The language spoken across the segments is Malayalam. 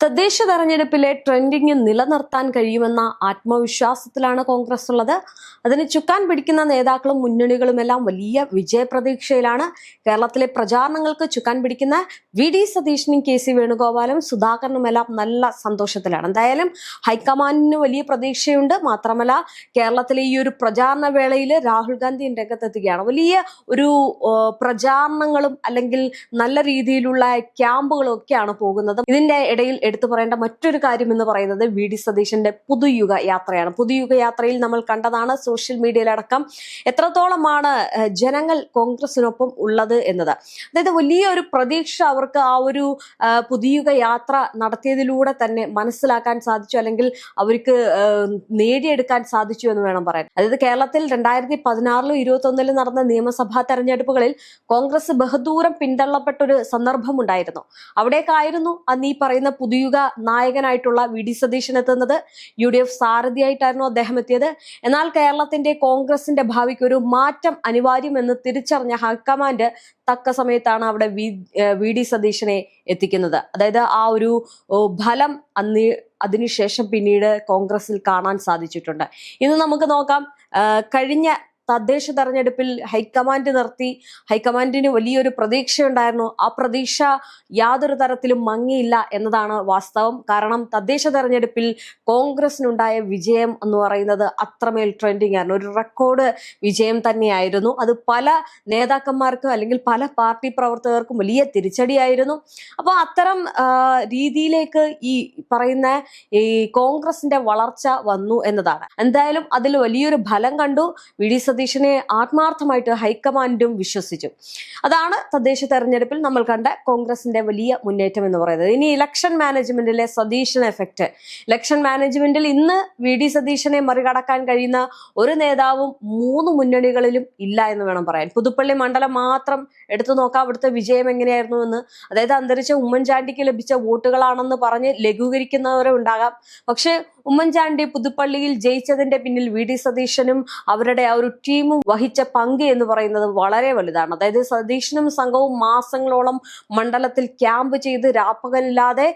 തദ്ദേശ തെരഞ്ഞെടുപ്പിലെ ട്രെൻഡിംഗ് നിലനിർത്താൻ കഴിയുമെന്ന ആത്മവിശ്വാസത്തിലാണ് കോൺഗ്രസ് ഉള്ളത്. അതിന് ചുക്കാൻ പിടിക്കുന്ന നേതാക്കളും മുന്നണികളുമെല്ലാം വലിയ വിജയപ്രതീക്ഷയിലാണ്. കേരളത്തിലെ പ്രചാരണങ്ങൾക്ക് ചുക്കാൻ പിടിക്കുന്ന വി.ഡി. സതീശനും കെ.സി. വേണുഗോപാലും സുധാകരനുമെല്ലാം നല്ല സന്തോഷത്തിലാണ്. എന്തായാലും ഹൈക്കമാൻഡിന് വലിയ പ്രതീക്ഷയുണ്ട്. മാത്രമല്ല കേരളത്തിലെ ഈ ഒരു പ്രചാരണ വേളയിൽ രാഹുൽ ഗാന്ധി രംഗത്തെത്തുകയാണ്. വലിയ ഒരു പ്രചാരണങ്ങളും അല്ലെങ്കിൽ നല്ല രീതിയിലുള്ള ക്യാമ്പുകളും ഒക്കെയാണ് പോകുന്നത്. ഇതിന്റെ ഇടയിൽ എടുത്തു പറയേണ്ട മറ്റൊരു കാര്യം എന്ന് പറയുന്നത് വി.ഡി. സതീശന്റെ പുതുയുഗ യാത്രയാണ്. പുതുയുഗ യാത്രയിൽ നമ്മൾ കണ്ടതാണ് സോഷ്യൽ മീഡിയയിലടക്കം എത്രത്തോളമാണ് ജനങ്ങൾ കോൺഗ്രസിനൊപ്പം ഉള്ളത് എന്നത്. അതായത് വലിയൊരു പ്രതീക്ഷ അവർക്ക് ആ ഒരു പുതുയുഗ യാത്ര നടത്തിയതിലൂടെ തന്നെ മനസ്സിലാക്കാൻ സാധിച്ചു, അല്ലെങ്കിൽ അവർക്ക് നേടിയെടുക്കാൻ സാധിച്ചു എന്ന് വേണം പറയാൻ. അതായത് കേരളത്തിൽ 2016 2021 നടന്ന നിയമസഭാ തെരഞ്ഞെടുപ്പുകളിൽ കോൺഗ്രസ് ബഹദൂരം പിന്തള്ളപ്പെട്ട ഒരു സന്ദർഭമുണ്ടായിരുന്നു. അവിടേക്കായിരുന്നു അന്ന് ഈ പറയുന്ന പുതുയുഗ നായകനായിട്ടുള്ള വി.ഡി. സതീശൻ എത്തുന്നത്. UDF സാരഥിയായിട്ടായിരുന്നു അദ്ദേഹം എത്തിയത്. എന്നാൽ കേരളത്തിന്റെ കോൺഗ്രസിന്റെ ഭാവിക്ക് ഒരു മാറ്റം അനിവാര്യമെന്ന് തിരിച്ചറിഞ്ഞ ഹൈക്കമാൻഡ് തക്ക സമയത്താണ് അവിടെ വി.ഡി. സതീശനെ എത്തിക്കുന്നത്. അതായത് ആ ഒരു ഫലം അതിനുശേഷം പിന്നീട് കോൺഗ്രസിൽ കാണാൻ സാധിച്ചിട്ടുണ്ട്. ഇന്ന് നമുക്ക് നോക്കാം. കഴിഞ്ഞ തദ്ദേശ തെരഞ്ഞെടുപ്പിൽ ഹൈക്കമാൻഡ് നിർത്തി. ഹൈക്കമാൻഡിന് വലിയൊരു പ്രതീക്ഷയുണ്ടായിരുന്നു. ആ പ്രതീക്ഷ യാതൊരു തരത്തിലും മങ്ങിയില്ല എന്നതാണ് വാസ്തവം. കാരണം തദ്ദേശ തെരഞ്ഞെടുപ്പിൽ കോൺഗ്രസിനുണ്ടായ വിജയം എന്ന് പറയുന്നത് അത്രമേൽ ട്രെൻഡിങ് ആയിരുന്നു. ഒരു റെക്കോർഡ് വിജയം തന്നെയായിരുന്നു. അത് പല നേതാക്കന്മാർക്കും അല്ലെങ്കിൽ പല പാർട്ടി പ്രവർത്തകർക്കും വലിയ തിരിച്ചടിയായിരുന്നു. അപ്പോൾ അത്തരം രീതിയിലേക്ക് ഈ പറയുന്ന ഈ കോൺഗ്രസിന്റെ വളർച്ച വന്നു എന്നതാണ്. എന്തായാലും അതിൽ വലിയൊരു ഫലം കണ്ടു. വി.ഡി. സതീശനെ ആത്മാർത്ഥമായിട്ട് ഹൈക്കമാൻഡും വിശ്വസിച്ചു. അതാണ് തദ്ദേശ തെരഞ്ഞെടുപ്പിൽ നമ്മൾ കണ്ട കോൺഗ്രസിന്റെ വലിയ മുന്നേറ്റം എന്ന് പറയുന്നത്. ഇനി ഇലക്ഷൻ മാനേജ്മെന്റിലെ സതീശൻ എഫക്ട്. ഇലക്ഷൻ മാനേജ്മെന്റിൽ ഇന്ന് വി.ഡി. സതീശനെ മറികടക്കാൻ കഴിയുന്ന ഒരു നേതാവും 3 മുന്നണികളിലും ഇല്ല എന്ന് വേണം പറയാൻ. പുതുപ്പള്ളി മണ്ഡലം മാത്രം എടുത്തു നോക്കാം, അവിടുത്തെ വിജയം എങ്ങനെയായിരുന്നു എന്ന്. അതായത് അന്തരിച്ച ഉമ്മൻചാണ്ടിക്ക് ലഭിച്ച വോട്ടുകളാണെന്ന് പറഞ്ഞ് ലഘൂകരിക്കുന്നവരെ ഉണ്ടാകാം. പക്ഷെ ഉമ്മൻചാണ്ടി പുതുപ്പള്ളിയിൽ ജയിച്ചതിന്റെ പിന്നിൽ വി.ഡി. സതീശനും അവരുടെ ആ ഒരു ടീമും വഹിച്ച പങ്ക് എന്ന് പറയുന്നത് വളരെ വലുതാണ്. അതായത് സതീശനും സംഘവും മാസങ്ങളോളം മണ്ഡലത്തിൽ ക്യാമ്പ് ചെയ്ത് രാപ്പകലില്ലാതെ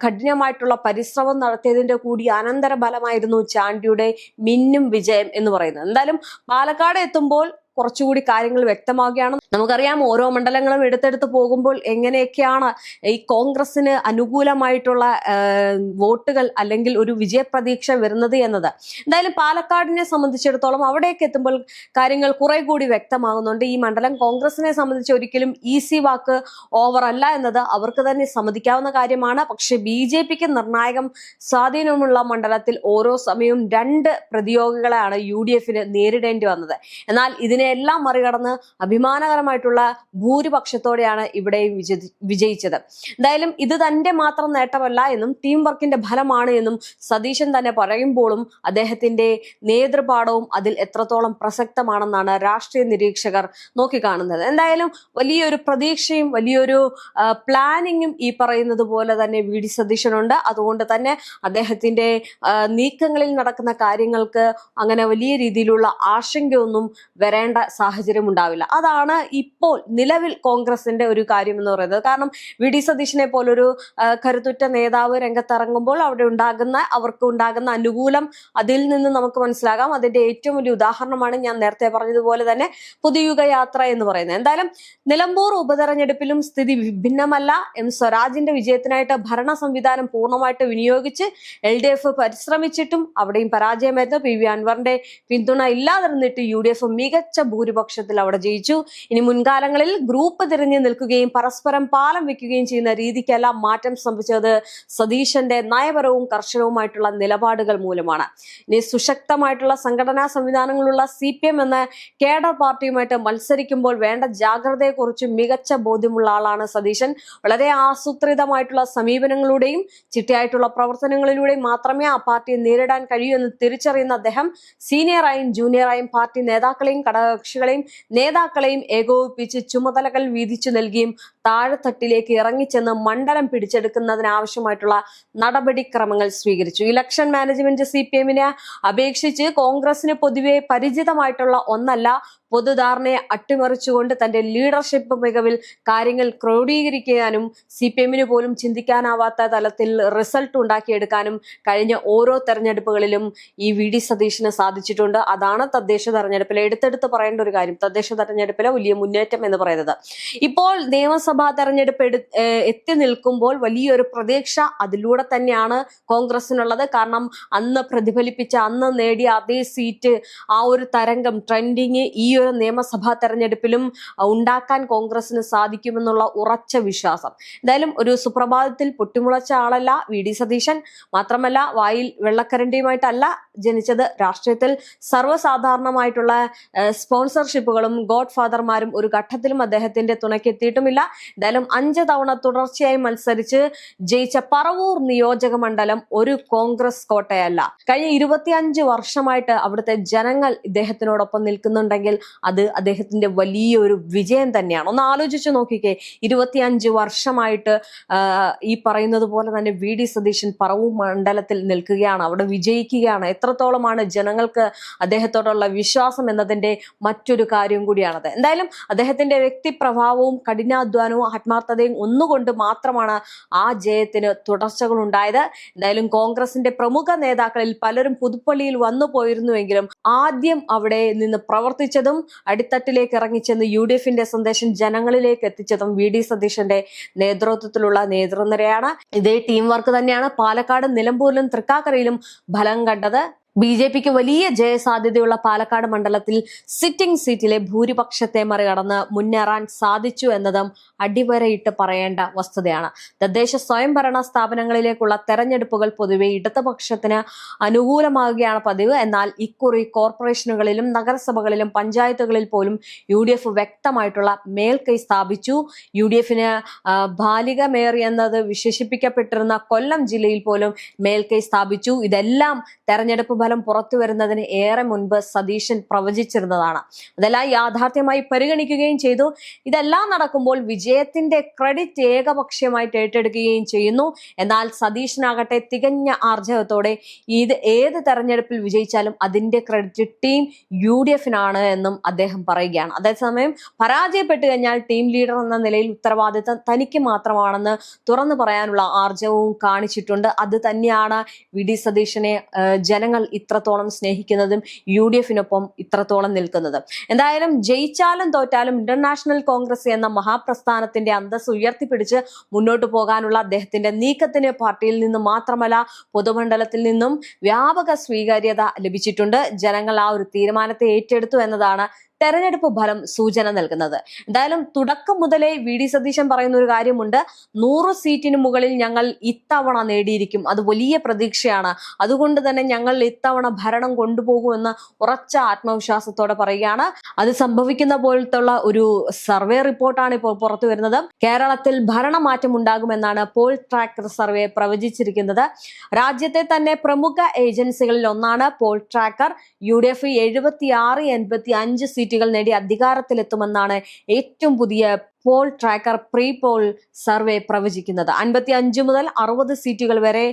കഠിനമായിട്ടുള്ള പരിശ്രമം നടത്തിയതിന്റെ കൂടി അനന്തര ഫലമായിരുന്നു ചാണ്ടിയുടെ മിന്നും വിജയം എന്ന് പറയുന്നത്. എന്തായാലും പാലക്കാട് എത്തുമ്പോൾ കുറച്ചുകൂടി കാര്യങ്ങൾ വ്യക്തമാവുകയാണ്. നമുക്കറിയാം, ഓരോ മണ്ഡലങ്ങളും എടുത്തെടുത്ത് പോകുമ്പോൾ എങ്ങനെയൊക്കെയാണ് ഈ കോൺഗ്രസിന് അനുകൂലമായിട്ടുള്ള വോട്ടുകൾ അല്ലെങ്കിൽ ഒരു വിജയപ്രതീക്ഷ വരുന്നത് എന്നത്. എന്തായാലും പാലക്കാടിനെ സംബന്ധിച്ചിടത്തോളം അവിടേക്ക് എത്തുമ്പോൾ കാര്യങ്ങൾ കുറെ കൂടി വ്യക്തമാകുന്നുണ്ട്. ഈ മണ്ഡലം കോൺഗ്രസിനെ സംബന്ധിച്ച് ഒരിക്കലും ഈസി വാക്ക് ഓവർ അല്ല എന്നത് അവർക്ക് തന്നെ സമ്മതിക്കാവുന്ന കാര്യമാണ്. പക്ഷെ BJPക്ക് നിർണായകം സ്വാധീനമുള്ള മണ്ഡലത്തിൽ ഓരോ സമയവും 2 പ്രതിയോഗികളെയാണ് UDFന് നേരിടേണ്ടി വന്നത്. എന്നാൽ ഇതിനെല്ലാം മറികടന്ന് അഭിമാനകരമായിട്ടുള്ള ഭൂരിപക്ഷത്തോടെയാണ് ഇവിടെ വിജയിച്ചത്. എന്തായാലും ഇത് തന്റെ മാത്രം നേട്ടമല്ല എന്നും ടീം വർക്കിന്റെ ഫലമാണ് എന്നും സതീശൻ തന്നെ പറയുമ്പോഴും അദ്ദേഹത്തിന്റെ നേതൃപാഠവും അതിൽ എത്രത്തോളം പ്രസക്തമാണെന്നാണ് രാഷ്ട്രീയ നിരീക്ഷകർ നോക്കിക്കാണുന്നത്. എന്തായാലും വലിയൊരു പ്രതീക്ഷയും വലിയൊരു പ്ലാനിങ്ങും ഈ പറയുന്നത് പോലെ തന്നെ വി.ഡി. സതീശനുണ്ട്. അതുകൊണ്ട് തന്നെ അദ്ദേഹത്തിന്റെ നീക്കങ്ങളിൽ നടക്കുന്ന കാര്യങ്ങൾക്ക് അങ്ങനെ വലിയ രീതിയിലുള്ള ആശങ്കയൊന്നും വരേണ്ട സാഹചര്യം ഉണ്ടാവില്ല. അതാണ് ഇപ്പോൾ നിലവിൽ കോൺഗ്രസിന്റെ ഒരു കാര്യം എന്ന് പറയുന്നത്. കാരണം വി.ഡി. സതീശനെ പോലൊരു കരുത്തുറ്റ നേതാവ് രംഗത്തിറങ്ങുമ്പോൾ അവർക്ക് ഉണ്ടാകുന്ന അനുകൂലം അതിൽ നിന്ന് നമുക്ക് മനസ്സിലാകാം. അതിന്റെ ഏറ്റവും വലിയ ഉദാഹരണമാണ് ഞാൻ നേരത്തെ പറഞ്ഞതുപോലെ തന്നെ പുതുയുഗ യാത്ര എന്ന് പറയുന്നത്. എന്തായാലും നിലമ്പൂർ ഉപതെരഞ്ഞെടുപ്പിലും സ്ഥിതി ഭിന്നമല്ല. എം സ്വരാജിന്റെ വിജയത്തിനായിട്ട് ഭരണ സംവിധാനം പൂർണ്ണമായിട്ട് വിനിയോഗിച്ച് LDF പരിശ്രമിച്ചിട്ടും അവിടെയും പരാജയമായിരുന്നു. PV അൻവറിന്റെ പിന്തുണ ഇല്ലാതിരുന്നിട്ട് UDF മികച്ച ഭൂരിപക്ഷത്തിൽ അവിടെ ജയിച്ചു. ഇനി മുൻകാലങ്ങളിൽ ഗ്രൂപ്പ് തിരിഞ്ഞു നിൽക്കുകയും പരസ്പരം പാലം വെക്കുകയും ചെയ്യുന്ന രീതിക്കെല്ലാം മാറ്റം സംഭവിച്ചത് സതീശന്റെ നയപരവും കർശനവുമായിട്ടുള്ള നിലപാടുകൾ മൂലമാണ്. ഇനി സുശക്തമായിട്ടുള്ള സംഘടനാ സംവിധാനങ്ങളുള്ള CPM എന്ന കേഡർ പാർട്ടിയുമായിട്ട് മത്സരിക്കുമ്പോൾ വേണ്ട ജാഗ്രതയെക്കുറിച്ച് മികച്ച ബോധ്യമുള്ള ആളാണ് സതീശൻ. വളരെ ആസൂത്രിതമായിട്ടുള്ള സമീപനങ്ങളുടെയും ചിട്ടയായിട്ടുള്ള പ്രവർത്തനങ്ങളിലൂടെയും മാത്രമേ ആ പാർട്ടിയെ നേരിടാൻ കഴിയൂ എന്ന് തിരിച്ചറിയുന്ന അദ്ദേഹം സീനിയറായും ജൂനിയറായും പാർട്ടി നേതാക്കളെയും ഘടകകക്ഷികളെയും നേതാക്കളെയും ഏകോപിപ്പിച്ച് ചുമതലകൾ വീതിച്ചു നൽകുകയും താഴെത്തട്ടിലേക്ക് ഇറങ്ങിച്ചെന്ന് മണ്ഡലം പിടിച്ചെടുക്കുന്നതിനാവശ്യമായിട്ടുള്ള നടപടിക്രമങ്ങൾ സ്വീകരിച്ചു. ഇലക്ഷൻ മാനേജ്മെന്റ് CPM-നെ അപേക്ഷിച്ച് കോൺഗ്രസിന് പൊതുവെ പരിചിതമായിട്ടുള്ള ഒന്നല്ല. പൊതുധാരണയെ അട്ടിമറിച്ചുകൊണ്ട് തന്റെ ലീഡർഷിപ്പ് മികവിൽ കാര്യങ്ങൾ ക്രോഡീകരിക്കാനും CPM-ന് പോലും ചിന്തിക്കാനാവാത്ത തലത്തിൽ റിസൾട്ട് ഉണ്ടാക്കിയെടുക്കാനും കഴിഞ്ഞ ഓരോ തെരഞ്ഞെടുപ്പുകളിലും ഈ VD സതീശന് സാധിച്ചിട്ടുണ്ട്. അതാണ് തദ്ദേശ തെരഞ്ഞെടുപ്പിൽ എടുത്തെടുത്ത് പറയേണ്ട ഒരു കാര്യം. തദ്ദേശ തെരഞ്ഞെടുപ്പിലെ വലിയ മുന്നേറ്റം എന്ന് പറയുന്നത്. ഇപ്പോൾ നിയമസഭാ തെരഞ്ഞെടുപ്പ് എത്തി നിൽക്കുമ്പോൾ വലിയൊരു പ്രതീക്ഷ അതിലൂടെ തന്നെയാണ് കോൺഗ്രസിനുള്ളത്. കാരണം അന്ന് പ്രതിഫലിപ്പിച്ച, അന്ന് നേടിയ അതേ സീറ്റ്, ആ ഒരു തരംഗം, ട്രെൻഡിങ് ഈ ഒരു നിയമസഭാ തെരഞ്ഞെടുപ്പിലും ഉണ്ടാക്കാൻ കോൺഗ്രസിന് സാധിക്കുമെന്നുള്ള ഉറച്ച വിശ്വാസം. എന്തായാലും ഒരു സുപ്രഭാതത്തിൽ പൊട്ടിമുളച്ച ആളല്ല VD സതീശൻ. മാത്രമല്ല വായിൽ വെള്ളക്കരണ്ടിയുമായിട്ടല്ല ജനിച്ചത്. രാഷ്ട്രീയത്തിൽ സർവ്വസാധാരണമായിട്ടുള്ള സ്പോൺസർഷിപ്പുകളും ഗോഡ് ഫാദർമാരും ഒരു ഘട്ടത്തിലും അദ്ദേഹത്തിന്റെ തുണയ്ക്ക് എത്തിയിട്ടുമില്ല. എന്തായാലും 5 തവണ തുടർച്ചയായി മത്സരിച്ച് ജയിച്ച പറവൂർ നിയോജക മണ്ഡലം ഒരു കോൺഗ്രസ് കോട്ടയല്ല. കഴിഞ്ഞ 25 വർഷമായിട്ട് അവിടുത്തെ ജനങ്ങൾ ഇദ്ദേഹത്തിനോടൊപ്പം നിൽക്കുന്നുണ്ടെങ്കിൽ അത് അദ്ദേഹത്തിന്റെ വലിയൊരു വിജയം തന്നെയാണ്. ഒന്ന് ആലോചിച്ച് നോക്കിക്കേ, 25 വർഷമായിട്ട് ഈ പറയുന്നത് പോലെ തന്നെ VD സതീശൻ പറവൂർ മണ്ഡലത്തിൽ നിൽക്കുകയാണ്, അവിടെ വിജയിക്കുകയാണ്. എത്രത്തോളമാണ് ജനങ്ങൾക്ക് അദ്ദേഹത്തോടുള്ള വിശ്വാസം എന്നതിന്റെ മറ്റൊരു കാര്യം കൂടിയാണത്. എന്തായാലും അദ്ദേഹത്തിന്റെ വ്യക്തിപ്രഭാവവും കഠിനാധ്വാനവും ആത്മാർത്ഥതയും ഒന്നുകൊണ്ട് മാത്രമാണ് ആ ജയത്തിന് തുടർച്ചകൾ ഉണ്ടായത്. എന്തായാലും കോൺഗ്രസിന്റെ പ്രമുഖ നേതാക്കളിൽ പലരും പുതുപ്പള്ളിയിൽ വന്നു പോയിരുന്നുവെങ്കിലും ആദ്യം അവിടെ നിന്ന് പ്രവർത്തിച്ചതും അടിത്തട്ടിലേക്ക് ഇറങ്ങിച്ചെന്ന് UDF-ന്റെ സന്ദേശം ജനങ്ങളിലേക്ക് എത്തിച്ചതും VD സതീശന്റെ നേതൃത്വത്തിലുള്ള നേതൃനിരയാണ്. ഇതേ ടീം വർക്ക് തന്നെയാണ് പാലക്കാട്, നിലമ്പൂരിലും തൃക്കാക്കരയിലും ഫലം കണ്ടത്. BJPക്ക് വലിയ ജയസാധ്യതയുള്ള പാലക്കാട് മണ്ഡലത്തിൽ സിറ്റിംഗ് സീറ്റിലെ ഭൂരിപക്ഷത്തെ മറികടന്ന് മുന്നേറാൻ സാധിച്ചു എന്നതും അടിവരയിട്ട് പറയേണ്ട വസ്തുതയാണ്. തദ്ദേശ സ്വയംഭരണ സ്ഥാപനങ്ങളിലേക്കുള്ള തെരഞ്ഞെടുപ്പുകൾ പൊതുവെ ഇടതുപക്ഷത്തിന് അനുകൂലമാകുകയാണ് പതിവ്. എന്നാൽ ഇക്കുറി കോർപ്പറേഷനുകളിലും നഗരസഭകളിലും പഞ്ചായത്തുകളിൽ പോലും UDF വ്യക്തമായിട്ടുള്ള മേൽക്കൈ സ്ഥാപിച്ചു. UDF-ന് ബാലിക മേയർ എന്നത് വിശേഷിപ്പിക്കപ്പെട്ടിരുന്ന കൊല്ലം ജില്ലയിൽ പോലും മേൽക്കൈ സ്ഥാപിച്ചു. ഇതെല്ലാം തെരഞ്ഞെടുപ്പ് ഫലം പുറത്തു വരുന്നതിന് ഏറെ മുൻപ് സതീശൻ പ്രവചിച്ചിരുന്നതാണ്. അതെല്ലാം യാഥാർത്ഥ്യമായി പരിഗണിക്കുകയും ചെയ്തു. ഇതെല്ലാം നടക്കുമ്പോൾ വിജയത്തിന്റെ ക്രെഡിറ്റ് ഏകപക്ഷീയമായിട്ട് ഏറ്റെടുക്കുകയും ചെയ്യുന്നു. എന്നാൽ സതീശനാകട്ടെ തികഞ്ഞ ആർജവത്തോടെ ഏത് തെരഞ്ഞെടുപ്പിൽ വിജയിച്ചാലും അതിന്റെ ക്രെഡിറ്റ് ടീം UDF-നാണ് എന്നും അദ്ദേഹം പറയുകയാണ്. അതേസമയം പരാജയപ്പെട്ടു കഴിഞ്ഞാൽ ടീം ലീഡർ എന്ന നിലയിൽ ഉത്തരവാദിത്തം തനിക്ക് മാത്രമാണെന്ന് തുറന്നു പറയാനുള്ള ആർജവവും കാണിച്ചിട്ടുണ്ട്. അത് തന്നെയാണ് VD സതീശനെ ജനങ്ങൾ ഇത്രത്തോളം സ്നേഹിക്കുന്നതും UDF-നൊപ്പം ഇത്രത്തോളം നിൽക്കുന്നതും. എന്തായാലും ജയിച്ചാലും തോറ്റാലും ഇന്റർനാഷണൽ കോൺഗ്രസ് എന്ന മഹാപ്രസ്ഥാനത്തിന്റെ അന്തസ് ഉയർത്തിപ്പിടിച്ച് മുന്നോട്ട് പോകാനുള്ള അദ്ദേഹത്തിന്റെ നീക്കത്തിന് പാർട്ടിയിൽ നിന്ന് മാത്രമല്ല പൊതുമണ്ഡലത്തിൽ നിന്നും വ്യാപക സ്വീകാര്യത ലഭിച്ചിട്ടുണ്ട്. ജനങ്ങൾ ആ ഒരു തീരുമാനത്തെ ഏറ്റെടുത്തു എന്നതാണ് തെരഞ്ഞെടുപ്പ് ഫലം സൂചന നൽകുന്നത്. എന്തായാലും തുടക്കം മുതലേ VD സതീശൻ പറയുന്ന ഒരു കാര്യമുണ്ട്, 100 സീറ്റിന് മുകളിൽ ഞങ്ങൾ ഇത്തവണ നേടിയിരിക്കും, അത് വലിയ പ്രതീക്ഷയാണ്, അതുകൊണ്ട് തന്നെ ഞങ്ങൾ ഇത്തവണ ഭരണം കൊണ്ടുപോകുമെന്ന് ഉറച്ച ആത്മവിശ്വാസത്തോടെ പറയുകയാണ്. അത് സംഭവിക്കുന്ന പോലത്തുള്ള ഒരു സർവേ റിപ്പോർട്ടാണ് ഇപ്പോൾ പുറത്തു വരുന്നത്. കേരളത്തിൽ ഭരണമാറ്റം ഉണ്ടാകുമെന്നാണ് പോൾ ട്രാക്കർ സർവേ പ്രവചിച്ചിരിക്കുന്നത്. രാജ്യത്തെ തന്നെ പ്രമുഖ ഏജൻസികളിൽ ഒന്നാണ് പോൾ ട്രാക്കർ. UDF 76-85 സീറ്റുകൾ നേടി അധികാരത്തിലെത്തുമെന്നാണ് ഏറ്റവും പുതിയ poll tracker pre poll survey പ്രവചിക്കുന്നത്. 55 മുതൽ 60 സീറ്റുകൾ വരെ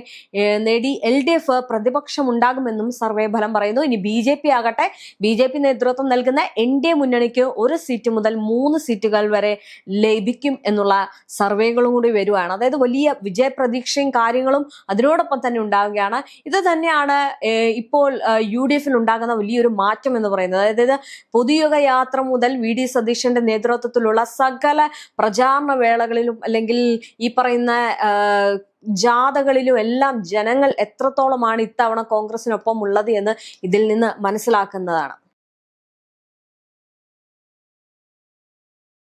നേടി LDF പ്രതിപക്ഷം ഉണ്ടാകുമെന്നും സർവേ ഫലം പറയുന്നു. ഇനി BJP ആകട്ടെ, BJP നേതൃത്വം നൽകുന്ന NDA മുന്നണിക്ക് 1 സീറ്റ് മുതൽ 3 സീറ്റുകൾ വരെ ലഭിക്കും എന്നുള്ള സർവേകളും കൂടി വരുവാണ്. അതായത് വലിയ വിജയപ്രതീക്ഷയും കാര്യങ്ങളും അതിനോടൊപ്പം തന്നെ ഉണ്ടാവുകയാണ്. ഇത് തന്നെയാണ് ഇപ്പോൾ UDF-ൽ ഉണ്ടാകുന്ന വലിയൊരു മാറ്റം എന്ന് പറയുന്നത്. അതായത് പൊതുയുഗ യാത്ര മുതൽ VD സതീശന്റെ നേതൃത്വത്തിലുള്ള സകല പ്രചാരണ വേളകളിലും അല്ലെങ്കിൽ ഈ പറയുന്ന ജാഥകളിലും എല്ലാം ജനങ്ങൾ എത്രത്തോളമാണ് ഇത്തവണ കോൺഗ്രസിനൊപ്പം ഉള്ളത് എന്ന് ഇതിൽ നിന്ന് മനസ്സിലാക്കുന്നതാണ്.